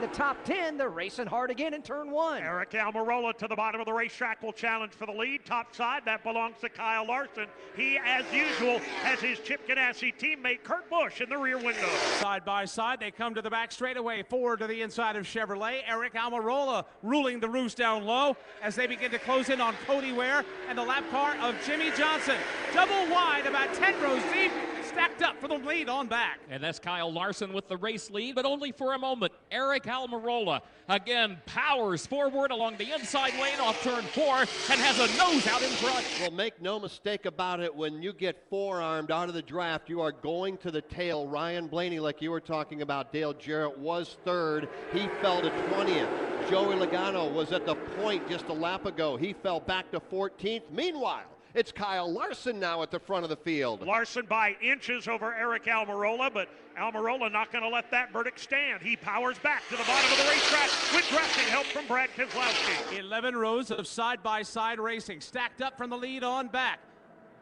The top 10, they're racing hard again in turn 1. Eric Almirola to the bottom of the racetrack will challenge for the lead. Top side, that belongs to Kyle Larson. He, as usual, has his Chip Ganassi teammate Kurt Busch in the rear window. Side by side, they come to the back straightaway, forward to the inside of Chevrolet. Eric Almirola ruling the roost down low as they begin to close in on Cody Ware and the lap car of Jimmy Johnson. Double wide, about 10 rows deep, stacked up for the lead on back. And that's Kyle Larson with the race lead, but only for a moment. Eric Almirola again powers forward along the inside lane off turn 4 and has a nose out in front. Well, make no mistake about it, when you get forearmed out of the draft, you are going to the tail. Ryan Blaney, like you were talking about, Dale Jarrett was third. He fell to 20th. Joey Logano was at the point just a lap ago. He fell back to 14th. Meanwhile, it's Kyle Larson now at the front of the field. Larson by inches over Eric Almirola, but Almirola not going to let that verdict stand. He powers back to the bottom of the racetrack with drafting help from Brad Keselowski. 11 rows of side-by-side racing, stacked up from the lead on back.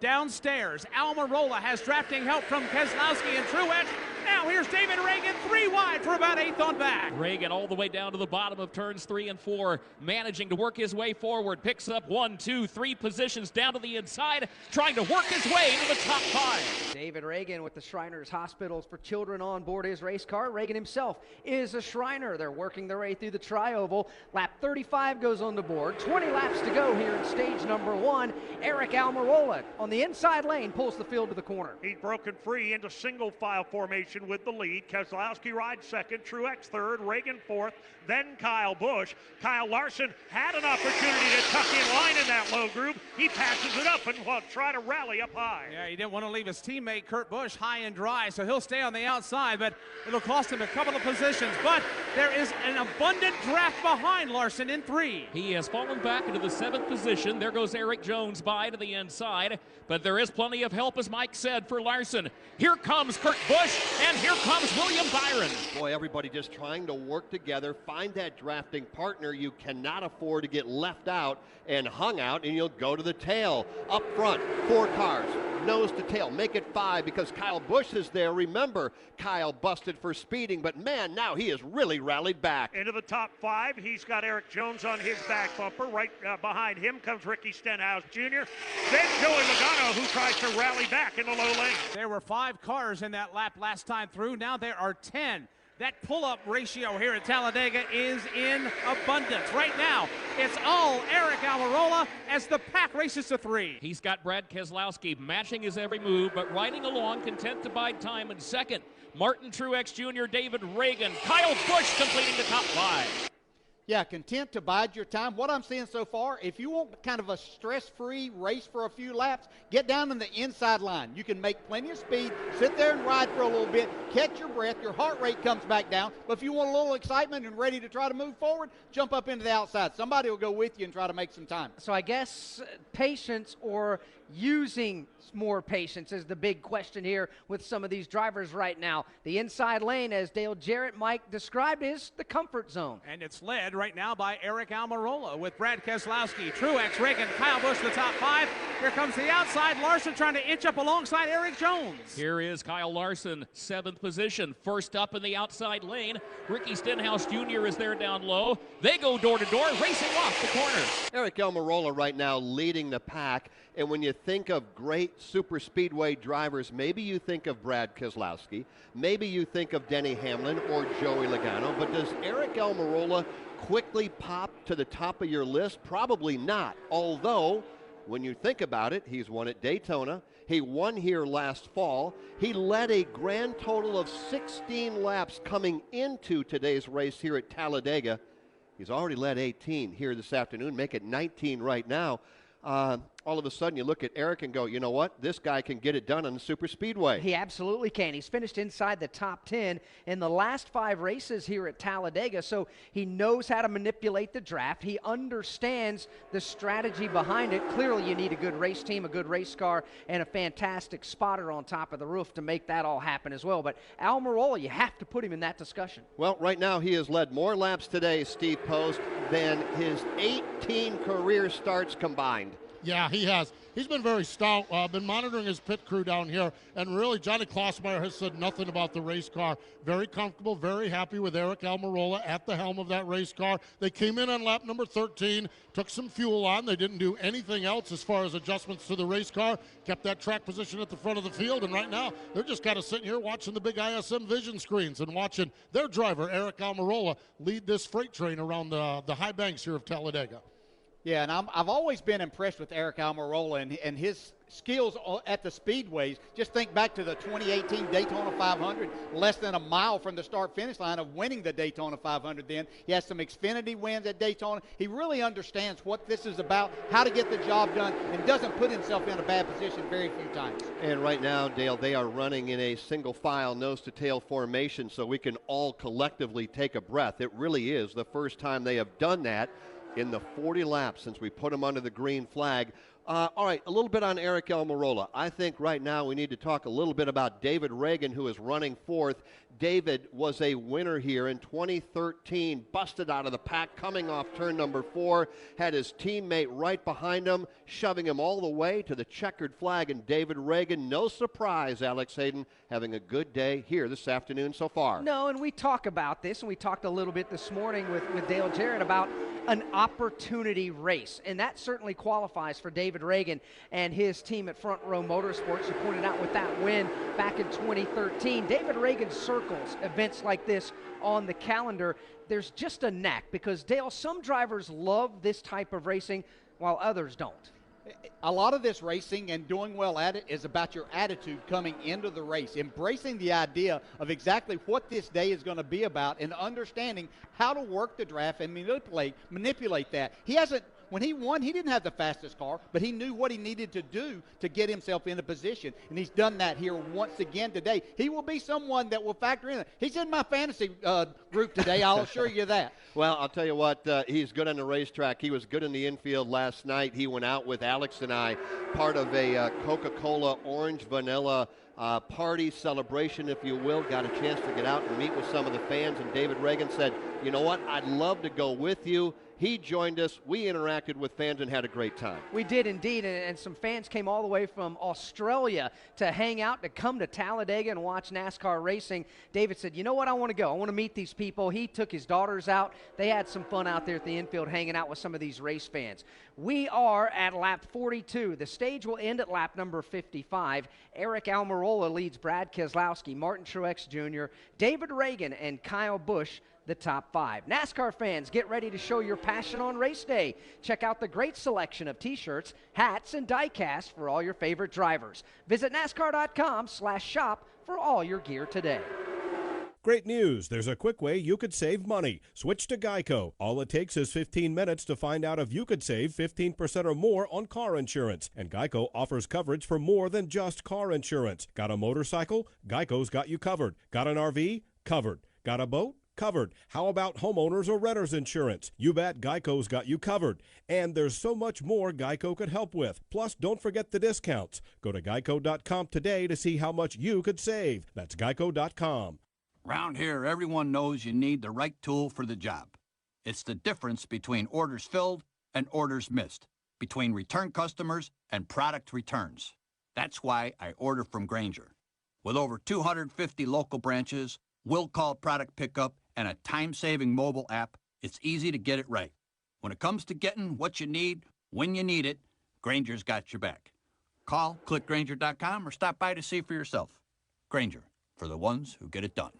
Downstairs, Almirola has drafting help from Keselowski and Truex. Now here's David Reagan, 3 wide for about 8th on back. Reagan all the way down to the bottom of turns 3 and 4, managing to work his way forward. Picks up 1, 2, 3 positions down to the inside, trying to work his way into the top 5. David Reagan with the Shriners Hospitals for Children on board his race car. Reagan himself is a Shriner. They're working their way through the tri-oval. Lap 35 goes on the board. 20 laps to go here in stage number 1. Eric Almirola on the inside lane pulls the field to the corner. He's broken free into single file formation with the lead. Keselowski rides second, Truex third, Reagan fourth, then Kyle Busch. Kyle Larson had an opportunity to tuck in line in that low group. He passes it up and will try to rally up high. Yeah, he didn't want to leave his teammate Kurt Busch high and dry, so he'll stay on the outside, but it'll cost him a couple of positions. But there is an abundant draft behind Larson in 3. He has fallen back into the 7th position. There goes Eric Jones by to the inside, but there is plenty of help, as Mike said, for Larson. Here comes Kurt Busch, and here comes William Byron. Boy, everybody just trying to work together, find that drafting partner. You cannot afford to get left out and hung out, and you'll go to the tail. Up front, 4 cars, nose to tail. Make it 5 because Kyle Busch is there. Remember, Kyle busted for speeding, but man, now he has really rallied back. Into the top 5, he's got Eric Jones on his back bumper. Right behind him comes Ricky Stenhouse Jr. Then Joey Logano, who tries to rally back in the low lane. There were 5 cars in that lap last time through. Now there are 10. That pull-up ratio here at Talladega is in abundance. Right now, it's all Eric Almirola as the pack races to 3. He's got Brad Keselowski matching his every move, but riding along, content to bide time in second. Martin Truex Jr., David Reagan, Kyle Busch completing the top 5. Yeah, content to bide your time. What I'm seeing so far, if you want kind of a stress-free race for a few laps, get down in the inside line. You can make plenty of speed, sit there and ride for a little bit, catch your breath, your heart rate comes back down. But if you want a little excitement and ready to try to move forward, jump up into the outside. Somebody will go with you and try to make some time. So I guess patience or using more patience is the big question here with some of these drivers right now. The inside lane, as Dale Jarrett, Mike described, is the comfort zone. And it's led right now by Eric Almirola with Brad Keselowski, Truex, Reagan, Kyle Busch, the top 5. Here comes the outside. Larson trying to inch up alongside Eric Jones. Here is Kyle Larson, 7th position, first up in the outside lane. Ricky Stenhouse Jr. is there down low. They go door to door, racing off the corner. Eric Almirola right now leading the pack, and when you think of great super speedway drivers, maybe you think of Brad Keselowski, maybe you think of Denny Hamlin or Joey Logano, but does Eric Almirola quickly pop to the top of your list? Probably not, although when you think about it, he's won at Daytona, he won here last fall, he led a grand total of 16 laps coming into today's race here at Talladega. He's already led 18 here this afternoon, make it 19 right now. All of a sudden you look at Eric and go, you know what? This guy can get it done on the super speedway. He absolutely can. He's finished inside the top 10 in the last 5 races here at Talladega, so he knows how to manipulate the draft. He understands the strategy behind it. Clearly you need a good race team, a good race car, and a fantastic spotter on top of the roof to make that all happen as well. But Almirola, you have to put him in that discussion. Well, right now he has led more laps today, Steve Post, than his 18 career starts combined. Yeah, he has. He's been very stout. Been monitoring his pit crew down here, and really Johnny Klossmeyer has said nothing about the race car. Very comfortable, very happy with Eric Almirola at the helm of that race car. They came in on lap number 13, took some fuel on. They didn't do anything else as far as adjustments to the race car, kept that track position at the front of the field, and right now they're just kind of sitting here watching the big ISM vision screens and watching their driver, Eric Almirola, lead this freight train around the high banks here of Talladega. Yeah, and I've always been impressed with Eric Almirola and his skills at the speedways. Just think back to the 2018 Daytona 500, less than a mile from the start-finish line of winning the Daytona 500 then. He has some Xfinity wins at Daytona. He really understands what this is about, how to get the job done, and doesn't put himself in a bad position very few times. And right now, Dale, they are running in a single file nose-to-tail formation, so we can all collectively take a breath. It really is the first time they have done that in the 40 laps since we put him under the green flag. All right, a little bit on Eric Almirola. I think right now we need to talk a little bit about David Reagan, who is running fourth. David was a winner here in 2013, busted out of the pack, coming off turn number 4, had his teammate right behind him, shoving him all the way to the checkered flag, and David Reagan, no surprise, Alex Hayden, having a good day here this afternoon so far. No, and we talk about this, and we talked a little bit this morning with Dale Jarrett about an opportunity race, and that certainly qualifies for David Reagan and his team at Front Row Motorsports. You pointed out with that win back in 2013, David Reagan circles events like this on the calendar. There's just a knack because, Dale, some drivers love this type of racing while others don't. A lot of this racing and doing well at it is about your attitude coming into the race, embracing the idea of exactly what this day is going to be about and understanding how to work the draft and manipulate that. When he won, he didn't have the fastest car, but he knew what he needed to do to get himself in a position, and he's done that here once again today. He will be someone that will factor in. He's in my fantasy group today, I'll assure you that. Well, I'll tell you what, he's good on the racetrack. He was good in the infield last night. He went out with Alex and I, part of a Coca-Cola orange vanilla party celebration, if you will. Got a chance to get out and meet with some of the fans, and David Reagan said, you know what, I'd love to go with you. He joined us. We interacted with fans and had a great time. We did indeed, and some fans came all the way from Australia to hang out, to come to Talladega and watch NASCAR racing. David said, you know what, I want to go. I want to meet these people. He took his daughters out. They had some fun out there at the infield hanging out with some of these race fans. We are at lap 42. The stage will end at lap number 55. Eric Almirola leads Brad Keselowski, Martin Truex Jr., David Reagan, and Kyle Busch the top 5. NASCAR fans, get ready to show your passion on race day. Check out the great selection of t-shirts, hats, and die-cast for all your favorite drivers. Visit NASCAR.com/shop for all your gear today. Great news. There's a quick way you could save money. Switch to Geico. All it takes is 15 minutes to find out if you could save 15% or more on car insurance. And Geico offers coverage for more than just car insurance. Got a motorcycle? Geico's got you covered. Got an RV? Covered. Got a boat? Covered. How about homeowners or renters insurance? You bet Geico's got you covered. And there's so much more Geico could help with. Plus, don't forget the discounts. Go to geico.com today to see how much you could save. That's geico.com. Round here, everyone knows you need the right tool for the job. It's the difference between orders filled and orders missed, between return customers and product returns. That's why I order from Grainger. With over 250 local branches, will-call product pickup, and a time-saving mobile app, it's easy to get it right. When it comes to getting what you need, when you need it, Grainger's got your back. Call, click Grainger.com, or stop by to see for yourself. Grainger, for the ones who get it done.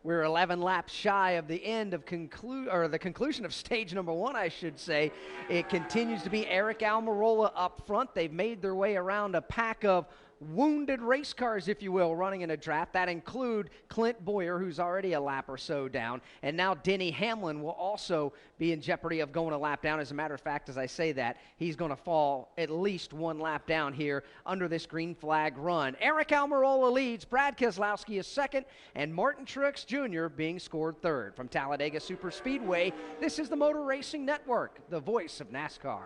We're 11 laps shy of the end of the conclusion of stage number 1, I should say. It continues to be Eric Almirola up front. They've made their way around a pack of wounded race cars, if you will, running in a draft. That include Clint Boyer, who's already a lap or so down, and now Denny Hamlin will also be in jeopardy of going a lap down. As a matter of fact, as I say that, he's going to fall at least 1 lap down here under this green flag run. Eric Almirola leads, Brad Keselowski is second, and Martin Truex Jr. being scored third. From Talladega Superspeedway, this is the Motor Racing Network, the voice of NASCAR.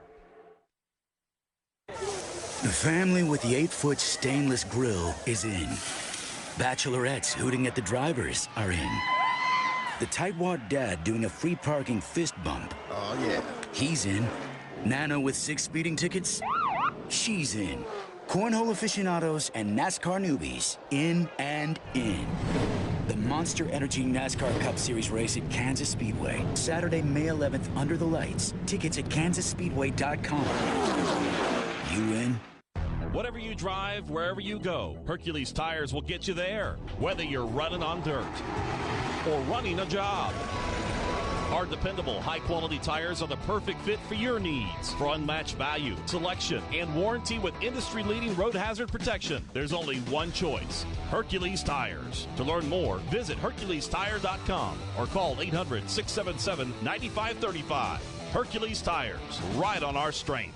The family with the 8-foot stainless grill is in. Bachelorettes hooting at the drivers are in. The tightwad dad doing a free parking fist bump. Oh, yeah. He's in. Nana with 6 speeding tickets? She's in. Cornhole aficionados and NASCAR newbies, in and in. The Monster Energy NASCAR Cup Series race at Kansas Speedway, Saturday, May 11th, under the lights. Tickets at kansasspeedway.com. You in? Whatever you drive, wherever you go, Hercules Tires will get you there, whether you're running on dirt or running a job. Our dependable, high-quality tires are the perfect fit for your needs. For unmatched value, selection, and warranty with industry-leading road hazard protection, there's only one choice: Hercules Tires. To learn more, visit HerculesTire.com or call 800-677-9535. Hercules Tires, ride on our strength.